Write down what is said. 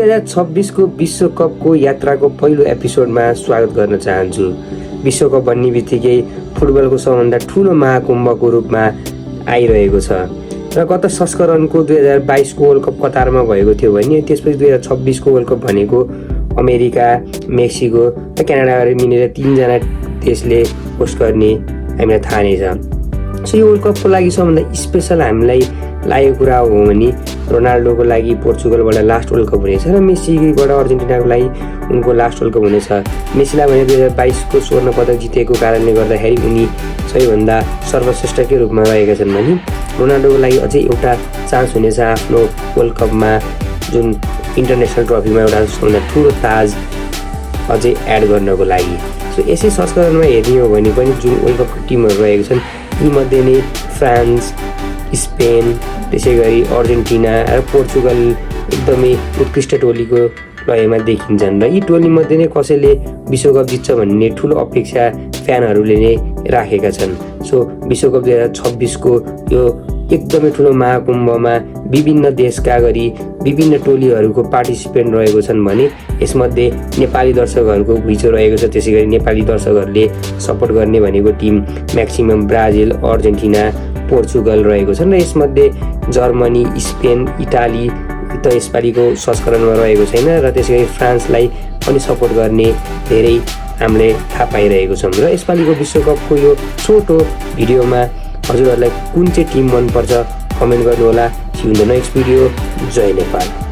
2026 को विश्वकपको यात्राको पहिलो एपिसोडमा स्वागत गर्न चाहन्छु। विश्वकप भन्ने बित्तिकै फुटबलको सबभन्दा ठुलो महाकुम्भको रूपमा आइरहेको छ र गत संस्करणको 2022 को वर्ल्ड कप कतारमा भएको थियो भने त्यसपछि 2026 को वर्ल्ड कप भनेको अमेरिका, मेक्सिको र क्यानाडा गरी मिलेर 3 जना देशले होस्ट गर्ने हामीलाई थाहा नै छ। सो यो वर्ल्ड कपको लागि सबभन्दा स्पेसल हामीलाई लागेको कुरा हो भने रोनाल्डोको लागि पोर्चुगलबाट लास्ट वर्ल्ड कप हुनेछ र मेसीबाट अर्जेन्टिनाको लागि उनको लास्ट वर्ल्ड कप हुनेछ। मेसीलाई भने 2022 को स्वर्ण पदक जितेको कारणले गर्दाखेरि उनी सबैभन्दा सर्वश्रेष्ठकै रूपमा रहेका छन् भने रोनाल्डोको लागि अझै एउटा चान्स हुनेछ आफ्नो वर्ल्ड कपमा जुन इन्टरनेसनल ट्रफीमा एउटा सबभन्दा ठुलो ताज अझै एड गर्नको लागि। सो यसै संस्करणमा हेर्ने हो भने पनि जुन वर्ल्ड कपको टिमहरू रहेको छन् यीमध्ये नै फ्रान्स, स्पेन, त्यसै गरी अर्जेन्टिना र पोर्चुगल एकदमै उत्कृष्ट टोलीको लयमा देखिन्छन् र यी टोलीमध्ये नै कसैले विश्वकप जित्छ भन्ने ठुलो अपेक्षा फ्यानहरूले नै राखेका छन्। सो विश्वकप 2026 को यो एकदमै ठुलो महाकुम्भमा विभिन्न देशका गरी विभिन्न टोलीहरूको पार्टिसिपेन्ट रहेको छन् भने यसमध्ये नेपाली दर्शकहरूको घुइँचो रहेको छ। त्यसै गरी नेपाली दर्शकहरूले सपोर्ट गर्ने भनेको team maximum Brazil, Argentina, Portugal रहेको छन् र यसमध्ये जर्मनी, स्पेन, इटाली त यसपालिको संस्करणमा रहेको छैन र त्यसै गरी फ्रान्सलाई पनि सपोर्ट गर्ने धेरै हामीले थाहा पाइरहेको छौँ। र यसपालिको विश्वकपको यो छोटो भिडियोमा हजुरहरूलाई कुन चाहिँ टिम मनपर्छ कमेन्ट गर्नुहोला। See you in the next video. जय नेपाल।